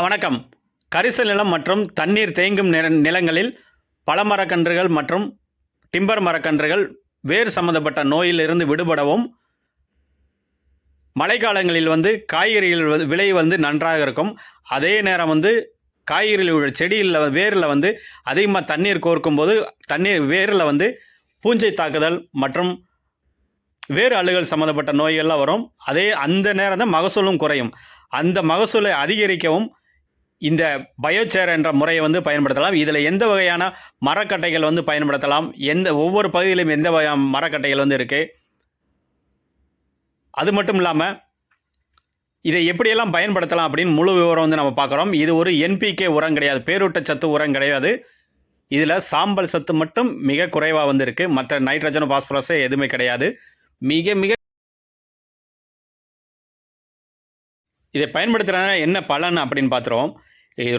வணக்கம். கரிசல் நிலம் மற்றும் தண்ணீர் தேங்கும் நிலங்களில் பழமரக்கன்றுகள் மற்றும் டிம்பர் மரக்கன்றுகள் வேர் சம்பந்தப்பட்ட நோயிலிருந்து விடுபடவும், மழைக்காலங்களில் காய்கறிகள் விலை நன்றாக இருக்கும். அதே நேரம் காய்கறிகள் செடியில் வேரில் அதிகமாக தண்ணீர் கோர்க்கும் போது வேரில் பூஞ்சை தாக்குதல் மற்றும் வேறு அழுகல் சம்மந்தப்பட்ட நோய்கள்லாம் வரும். அந்த நேரம் தான் மகசூலும் குறையும். அந்த மகசூலை அதிகரிக்கவும் இந்த பயோசேர் என்ற முறையை பயன்படுத்தலாம். இதில் எந்த வகையான மரக்கட்டைகள் பயன்படுத்தலாம், ஒவ்வொரு பகுதியிலும் எந்த வகையான மரக்கட்டைகள் இருக்குது, அது மட்டும் இல்லாமல் இதை எப்படியெல்லாம் பயன்படுத்தலாம் அப்படின்னு முழு விவரம் நம்ம பார்க்குறோம். இது ஒரு என்பிகே உரம் கிடையாது, பேரூட்டச்சத்து உரம் கிடையாது. இதில் சாம்பல் சத்து மட்டும் மிக குறைவாக இருக்குது. மற்ற நைட்ரஜன் பாஸ்பரஸ் எதுவுமே கிடையாது. மிக மிக இதை பயன்படுத்துகிறதுனால என்ன பலன் அப்படின்னு பார்த்துருவோம்.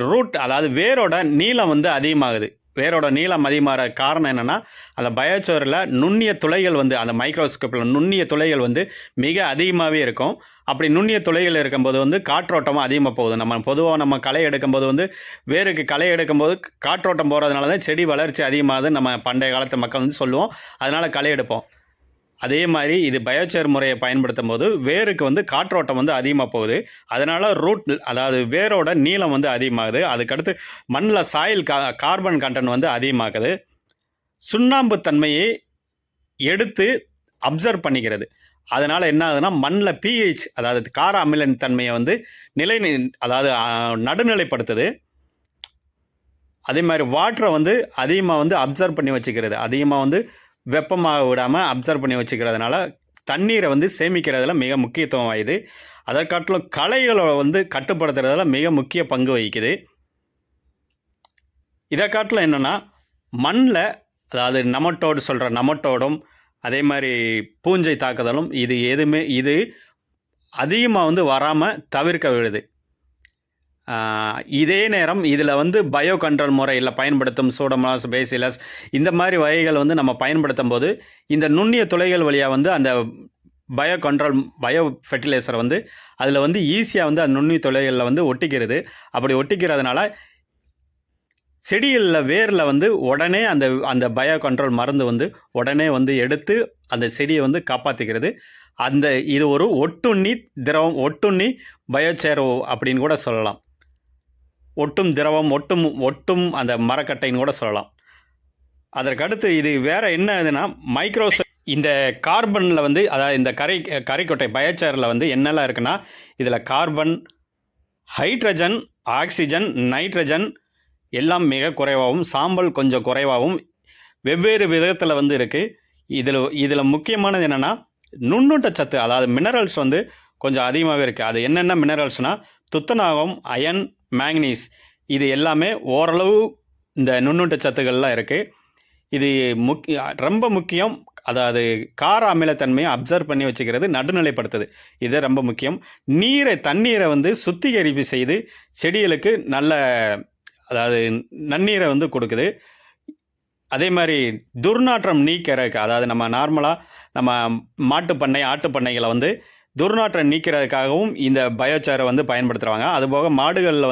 ரூட், அதாவது வேரோட நீளம் அதிகமாகுது. வேரோட நீளம் அதிகமாகிற காரணம் என்னென்னா, அந்த பயோசேரில் நுண்ணிய துளைகள் அந்த மைக்ரோஸ்கோப்பில் நுண்ணிய துளைகள் மிக அதிகமாகவே இருக்கும். அப்படி நுண்ணிய துளைகள் இருக்கும்போது காற்றோட்டமும் அதிகமாக போகுது. பொதுவாக களை எடுக்கும்போது வேருக்கு களை எடுக்கும்போது காற்றோட்டம் போகிறதுனால தான் செடி வளர்ச்சி அதிகமாகுது நம்ம பண்டைய காலத்து மக்கள் சொல்லுவோம். அதனால் களை எடுப்போம். அதே மாதிரி இது பயோசேர் முறையை பயன்படுத்தும் போது வேருக்கு காற்றோட்டம் அதிகமாக போகுது. அதனால் ரூட், அதாவது வேரோட நீளம் அதிகமாகுது. அதுக்கடுத்து மண்ணில் சாயில் கார்பன் கண்டென்ட் அதிகமாகுது. சுண்ணாம்பு தன்மையை எடுத்து அப்சர்வ் பண்ணிக்கிறது. அதனால் என்ன ஆகுதுன்னா, மண்ணில் பிஹெச், அதாவது கார அமிலன் தன்மையை அதாவது நடுநிலைப்படுத்துது. அதே மாதிரி வாட்டரை அதிகமாக அப்சர்வ் பண்ணி வச்சுக்கிறது. அதிகமாக வெப்பமாக விடாமல் அப்சர்வ் பண்ணி வச்சுக்கிறதுனால தண்ணீரை சேமிக்கிறதுல மிக முக்கியத்துவம் வாய்து. அதற்காட்டிலும் களைகளை கட்டுப்படுத்துறதுல மிக முக்கிய பங்கு வகிக்குது. இதை காட்டிலும் என்னென்னா, மண்ணில், அதாவது நமட்டோடும் அதே மாதிரி பூஞ்சை தாக்குதலும் இது அதிகமாக வராமல் தவிர்க்க விடுது. இதே நேரம் இதில் பயோ கண்ட்ரோல் முறையில் பயன்படுத்தும் சூடோமோனாஸ், பேசிலஸ் இந்த மாதிரி வகைகள் நம்ம பயன்படுத்தும் போது இந்த நுண்ணிய துளைகள் வழியாக அந்த பயோ ஃபெர்டிலைசர் அதில் ஈஸியாக அந்த நுண்ணிய துளைகளில் ஒட்டிக்கிறது. அப்படி ஒட்டிக்கிறதுனால செடிகளில் வேரில் உடனே அந்த பயோ கண்ட்ரோல் மருந்து உடனே எடுத்து அந்த செடியை காப்பாற்றிக்கிறது. இது ஒரு ஒட்டுண்ணி திரவம், ஒட்டுண்ணி பயோசேர் அப்படின்னு கூட சொல்லலாம். ஒட்டும் திரவம், ஒட்டும் அந்த மரக்கட்டைன்னு கூட சொல்லலாம். அதற்கடுத்து இது வேறு என்ன இதுன்னா, இந்த கார்பனில் அதாவது இந்த கரைக்கொட்டை பயோசேரில் என்னெல்லாம் இருக்குன்னா, இதில் கார்பன், ஹைட்ரஜன், ஆக்சிஜன், நைட்ரஜன் எல்லாம் மிக குறைவாகவும், சாம்பல் கொஞ்சம் குறைவாகவும் வெவ்வேறு விதத்தில் இருக்குது. இதில் முக்கியமானது என்னென்னா, நுண்ணூட்டச்சத்து, அதாவது மினரல்ஸ் கொஞ்சம் அதிகமாகவே இருக்குது. அது என்னென்ன மினரல்ஸ்னால், துத்தநாகம், அயன், மேக்னீஸ், இது எல்லாமே ஓரளவு இந்த நுண்ணூட்டச்சத்துக்கள்லாம் இருக்குது. இது ரொம்ப முக்கியம். அதாவது கார அமிலத்தன்மையை அப்சர்வ் பண்ணி வச்சுக்கிறது, நடுநிலைப்படுத்துது. இது ரொம்ப முக்கியம். தண்ணீரை சுத்திகரிப்பு செய்து செடிகளுக்கு நல்ல, அதாவது நன்னீரை கொடுக்குது. அதே மாதிரி துர்நாற்றம் நீக்கிறதுக்கு, அதாவது நம்ம நார்மலாக நம்ம மாட்டுப்பண்ணை, ஆட்டுப்பண்ணைகளை துர்நாற்றம் நீக்கிறதுக்காகவும் இந்த பயோசேரை பயன்படுத்துகிறாங்க. அதுபோக மாடுகளில்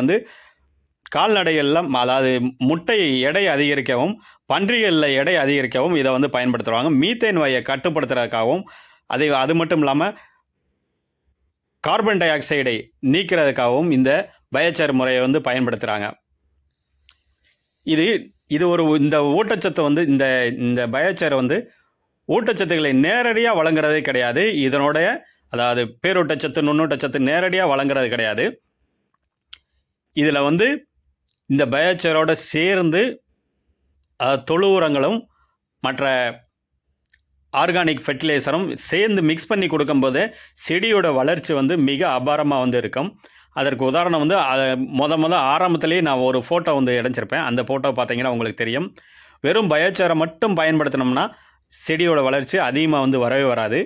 கால்நடைகளில், அதாவது முட்டை எடை அதிகரிக்கவும், பன்றிகளில் எடை அதிகரிக்கவும் இதை பயன்படுத்துகிறாங்க. மீத்தேன் வாயை கட்டுப்படுத்துறதுக்காகவும், அது மட்டும் இல்லாமல் கார்பன் டை ஆக்சைடை நீக்கிறதுக்காகவும் இந்த பயோசேர் முறையை பயன்படுத்துகிறாங்க. இது ஒரு இந்த ஊட்டச்சத்து இந்த பயோசேர் ஊட்டச்சத்துக்களை நேரடியாக வழங்குறதே கிடையாது. இதனுடைய, அதாவது பேரூட்டச்சத்து, நுண்ணூட்டச்சத்து நேரடியாக வழங்குறது கிடையாது. இதில் இந்த பயோசேரோடு சேர்ந்து தொழு உரங்களும் மற்ற ஆர்கானிக் ஃபெர்டிலைசரும் சேர்ந்து மிக்ஸ் பண்ணி கொடுக்கும்போது செடியோட வளர்ச்சி மிக அபாரமாக இருக்கும். அதற்கு உதாரணம் முத ஆரம்பத்திலேயே நான் ஒரு ஃபோட்டோ இடைச்சிருப்பேன். அந்த ஃபோட்டோ பார்த்தீங்கன்னா உங்களுக்கு தெரியும். வெறும் பயோசேரை மட்டும் பயன்படுத்தினோம்னா செடியோட வளர்ச்சி அதிகமாக வரவே வராது.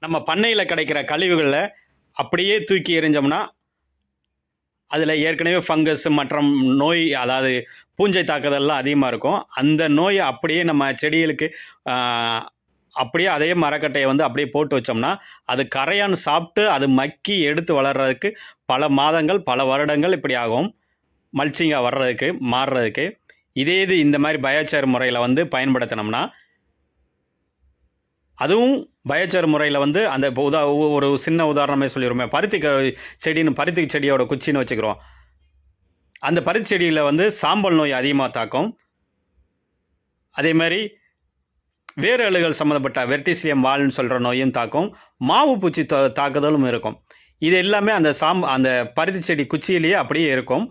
நம்ம பண்ணையில் கிடைக்கிற கழிவுகளில் அப்படியே தூக்கி எறிஞ்சோம்னா அதில் ஏற்கனவே ஃபங்கஸ் மற்றும் நோய், அதாவது பூஞ்சை தாக்குதல்லாம் அதிகமாக இருக்கும். அந்த நோயை அப்படியே நம்ம செடிகளுக்கு அப்படியே அதே மரக்கட்டையை வந்து அப்படியே போட்டு வச்சோம்னா அது கரையான் சாப்பிட்டு அது மக்கி எடுத்து வளர்கிறதுக்கு பல மாதங்கள் பல வருடங்கள் இப்படி ஆகும் மல்ச்சிங்காக வர்றதுக்கு மாறுறதுக்கு. இதே இது இந்த மாதிரி பயோசார் முறையில் வந்து பயன்படுத்தினோம்னா, அதுவும் பயோசார் முறையில் வந்து அந்த ஒரு சின்ன உதாரணமே சொல்லிடுவோமே, பருத்தி செடியோட குச்சின்னு வச்சுக்கிறோம். அந்த பருத்தி செடியில் வந்து சாம்பல் நோய் அதிகமாக தாக்கும். அதே மாதிரி வேறு அழுகல் சம்மந்தப்பட்ட வெர்டிசிலியம் வால்னு சொல்கிற நோயும் தாக்கும். மாவு பூச்சி தாக்குதலும் இருக்கும். இது எல்லாமே அந்த பருத்தி செடி குச்சியிலேயே அப்படியே இருக்கும்.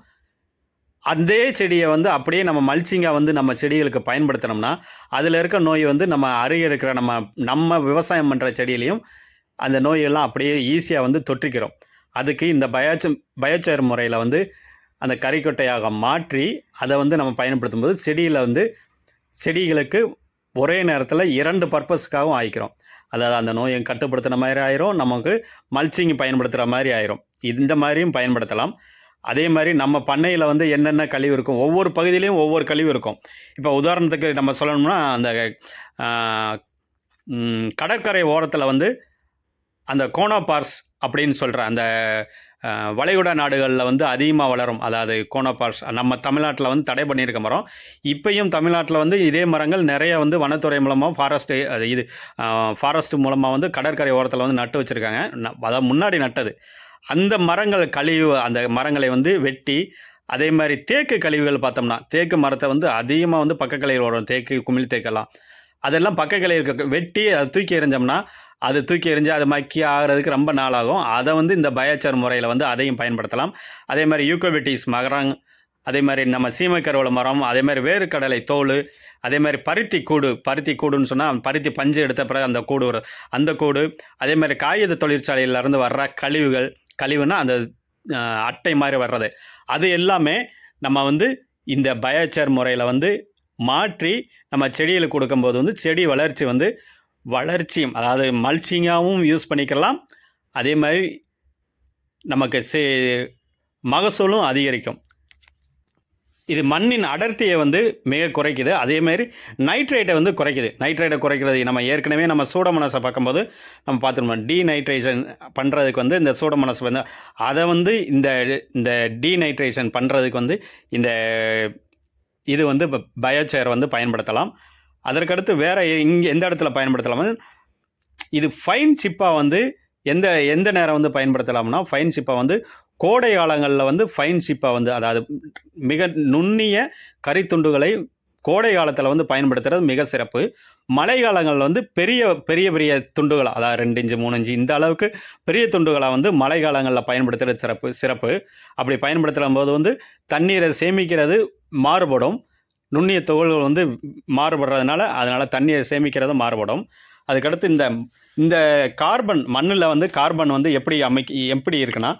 அதே செடியை வந்து அப்படியே நம்ம மல்ச்சிங்காக வந்து நம்ம செடிகளுக்கு பயன்படுத்தினோம்னா அதில் இருக்க நோய் வந்து நம்ம அருகே இருக்கிற நம்ம விவசாயம் பண்ணுற செடியிலையும் அந்த நோயெல்லாம் அப்படியே ஈஸியாக வந்து தொற்றிக்கிறோம். அதுக்கு இந்த பயோசார் முறையில் வந்து அந்த கறிக்கொட்டையாக மாற்றி அதை வந்து நம்ம பயன்படுத்தும் போது செடிகளுக்கு ஒரே நேரத்தில் 2 பர்பஸ்க்காகவும் ஆயிக்கிறோம். அதாவது அந்த நோயை கட்டுப்படுத்துகிற மாதிரி ஆயிரும், நமக்கு மல்ச்சிங் பயன்படுத்துகிற மாதிரி ஆயிரும். இந்த மாதிரியும் பயன்படுத்தலாம். அதே மாதிரி நம்ம பண்ணையில் வந்து என்னென்ன கழிவு இருக்கும், ஒவ்வொரு பகுதியிலையும் ஒவ்வொரு கழிவு இருக்கும். இப்போ உதாரணத்துக்கு நம்ம சொல்லணும்னா அந்த கடற்கரை ஓரத்தில் வந்து அந்த கோனோபார்ஸ் அப்படின்னு சொல்கிற அந்த வளைகுடா நாடுகளில் வந்து அதிகமாக வளரும். அதாவது கோனோபார்ஸ் நம்ம தமிழ்நாட்டில் வந்து தடை பண்ணியிருக்க மரம். இப்போயும் தமிழ்நாட்டில் வந்து இதே மரங்கள் நிறைய வந்து வனத்துறை மூலமாக ஃபாரஸ்ட் மூலமாக வந்து கடற்கரை ஓரத்தில் வந்து நட்டு வச்சுருக்காங்க. அதாவது முன்னாடி நட்டது. அந்த மரங்கள் அந்த மரங்களை வந்து வெட்டி, அதே மாதிரி தேக்கு கழிவுகள் பார்த்தோம்னா தேக்கு மரத்தை வந்து அதிகமாக வந்து பக்கக்கிளையில் வரும். தேக்கு, குமிழ் தேக்கெல்லாம் அதெல்லாம் பக்கக்கிளையில் வெட்டி அதை தூக்கி எறிஞ்சோம்னா அது தூக்கி எறிஞ்சு அது மக்கி ஆகிறதுக்கு ரொம்ப நாளாகும். அதை வந்து இந்த பயோசார் முறையில் வந்து அதையும் பயன்படுத்தலாம். அதே மாதிரி யூக்கோபிட்டிஸ் மரம், அதே மாதிரி நம்ம சீமைக்கருவளை மரம், அதே மாதிரி வேர்க்கடலை தோல், அதே மாதிரி பருத்தி கூடுன்னு சொன்னால் பருத்தி பஞ்சு எடுத்த பிறகு அந்த கூடு, அதே மாதிரி காகித தொழிற்சாலையிலேருந்து வர்ற கழிவுன்னா அந்த அட்டை மாதிரி வர்றது, அது எல்லாமே நம்ம வந்து இந்த பயோசார் முறையில் வந்து மாற்றி நம்ம செடிகளுக்கு கொடுக்கும்போது வந்து செடி வளர்ச்சியும் அதாவது மல்ச்சிங்காகவும் யூஸ் பண்ணிக்கலாம். அதே மாதிரி நமக்கு மகசூலும் அதிகரிக்கும். இது மண்ணின் அடர்த்தியை வந்து மிக குறைக்குது. அதேமாதிரி நைட்ரேட்டை வந்து குறைக்குது. நைட்ரேட்டை குறைக்கிறது நம்ம ஏற்கனவே நம்ம சூடோமோனாஸை பார்க்கும்போது நம்ம பார்த்துருப்போம். டீநைட்ரேஷன் பண்ணுறதுக்கு வந்து இந்த சூடோமோனாஸ் வந்து அதை வந்து இந்த டீநைட்ரேஷன் பண்ணுறதுக்கு வந்து இது வந்து பயோசார் வந்து பயன்படுத்தலாம். அதற்கடுத்து வேறு எந்த இடத்துல பயன்படுத்தலாம், இது ஃபைன் சிப்பாக வந்து எந்த நேரம் வந்து பயன்படுத்தலாம்னா, ஃபைன் சிப்பாக வந்து கோடை காலங்களில் வந்து ஃபைன் சிப்பாக வந்து அதாவது மிக நுண்ணிய கரித்துண்டுகளை கோடை காலத்தில் வந்து பயன்படுத்துகிறது மிக சிறப்பு. மழை காலங்களில் வந்து பெரிய பெரிய பெரிய துண்டுகளாக அதாவது 2 இன்ச்சு 3 இன்ச்சு இந்த அளவுக்கு பெரிய துண்டுகளாக வந்து மழை காலங்களில் பயன்படுத்துகிறது சிறப்பு. அப்படி பயன்படுத்தும் போது வந்து தண்ணீரை சேமிக்கிறது மாறுபடும். நுண்ணிய துகள்கள் வந்து மாறுபடுறதுனால அதனால் தண்ணீரை சேமிக்கிறது மாறுபடும். அதுக்கடுத்து இந்த கார்பன் மண்ணில் வந்து கார்பன் வந்து எப்படி இருக்குன்னா,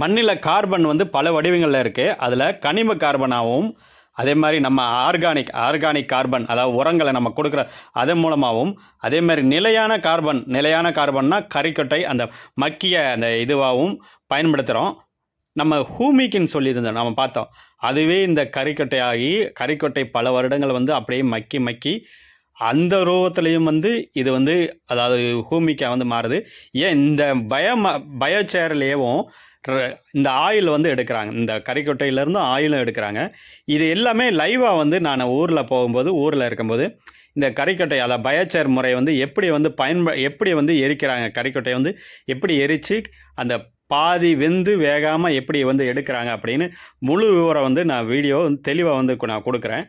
மண்ணில் கார்பன் வந்து பல வடிவங்களில் இருக்குது. அதில் கனிம கார்பனாகவும் அதே மாதிரி நம்ம ஆர்கானிக் கார்பன் அதாவது உரங்களை நம்ம கொடுக்குற அதன் மூலமாகவும், அதே மாதிரி நிலையான கார்பன்னா கறிக்கொட்டை அந்த மக்கிய அந்த இதுவாகவும் பயன்படுத்துகிறோம். நம்ம ஹூமிக்குன்னு சொல்லியிருந்தோம், நம்ம பார்த்தோம். அதுவே இந்த கறிக்கொட்டை பல வருடங்கள் வந்து அப்படியே மக்கி அந்த ரூபத்துலேயும் வந்து இது வந்து அதாவது ஹூமிக்காக வந்து மாறுது. ஏன் இந்த பயோசார்லேயும் இந்த ஆயில் வந்து எடுக்கிறாங்க, இந்த கறிக்கொட்டையிலேருந்து ஆயிலும் எடுக்கிறாங்க. இது எல்லாமே லைவாக வந்து நான் ஊரில் இருக்கும்போது இந்த கறிக்கொட்டை அதாவது பயோசார் முறை வந்து எப்படி வந்து எரிக்கிறாங்க, கறிக்கொட்டையை வந்து எப்படி எரித்து அந்த பாதி வெந்து வேகாமல் எப்படி வந்து எடுக்கிறாங்க அப்படின்னு முழு விவரம் வந்து நான் வீடியோ தெளிவாக வந்து நான் கொடுக்குறேன்.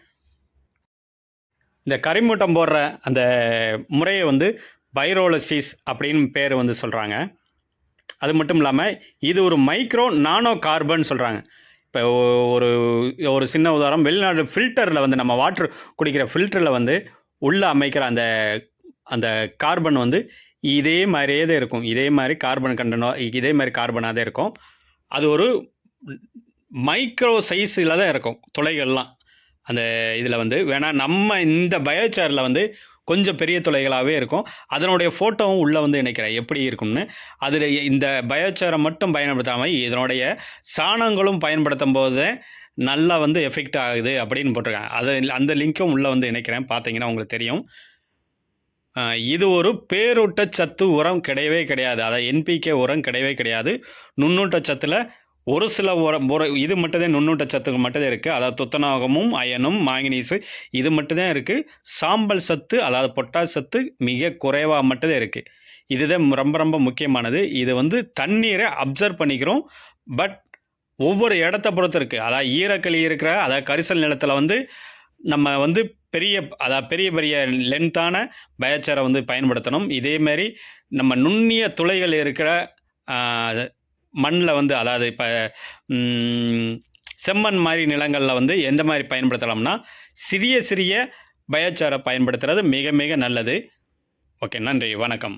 இந்த கரிமூட்டம் போடுற அந்த முறையை வந்து பைரோலசிஸ் அப்படின்னு பேர் வந்து சொல்கிறாங்க. அது மட்டும் இல்லாமல் இது ஒரு மைக்ரோ நானோ கார்பன் சொல்கிறாங்க. இப்போ ஒரு சின்ன உதாரணம், வெளிநாடு ஃபில்டரில் வந்து நம்ம வாட்டர் குடிக்கிற ஃபில்டரில் வந்து உள்ளே அமைக்கிற அந்த கார்பன் வந்து இதே மாதிரியே தான் இருக்கும். இதே மாதிரி கார்பனாக தான் இருக்கும். அது ஒரு மைக்ரோ சைஸில் தான் இருக்கும் துளைகள்லாம். அந்த இதில் வந்து வேணால் நம்ம இந்த பயோசாரில் வந்து கொஞ்சம் பெரிய துளைகளாகவே இருக்கும். அதனுடைய ஃபோட்டோவும் உள்ளே வந்து இணைக்கிறேன் எப்படி இருக்கும்னு. அதில் இந்த பயோசாரை மட்டும் பயன்படுத்தாமல் இதனுடைய சாணங்களும் பயன்படுத்தும் போது நல்லா வந்து எஃபெக்ட் ஆகுது அப்படின்னு போட்டிருக்காங்க. அந்த லிங்க்கும் உள்ளே வந்து இணைக்கிறேன், பார்த்தீங்கன்னா உங்களுக்கு தெரியும். இது ஒரு பேரூட்டச்சத்து உரம் கிடையவே கிடையாது. அதாவது என்பிகே உரம் கிடையவே கிடையாது. நுண்ணூட்டச்சத்தில் ஒரு சில இது மட்டும்தான் நுண்ணூட்டச்சத்துக்கு மட்டும்தான் இருக்குது. அதாவது துத்தநாகமும் அயனும் மாங்கனீஸு இது மட்டும்தான் இருக்குது. சாம்பல் சத்து அதாவது பொட்டாஸ் சத்து மிக குறைவாக மட்டும்தான் இருக்குது. இதுதான் ரொம்ப ரொம்ப முக்கியமானது. இது வந்து தண்ணீரை அப்சர்வ் பண்ணிக்கிறோம். பட் ஒவ்வொரு இடத்த பொறுத்து இருக்குது. அதாவது ஈரக்களி இருக்கிற அதாவது கரிசல் நிலத்தில் வந்து நம்ம வந்து பெரிய பெரிய லென்த்தான பயோச்சாரை வந்து பயன்படுத்தணும். இதேமாரி நம்ம நுண்ணிய துளைகள் இருக்கிற மண்ணில் வந்து அதாவது இப்போ செம்மண் மாதிரி நிலங்களில் வந்து எந்த மாதிரி பயன்படுத்தலாம்னா சிறிய சிறிய பயோச்சாரை பயன்படுத்துகிறது மிக மிக நல்லது. ஓகே, நன்றி, வணக்கம்.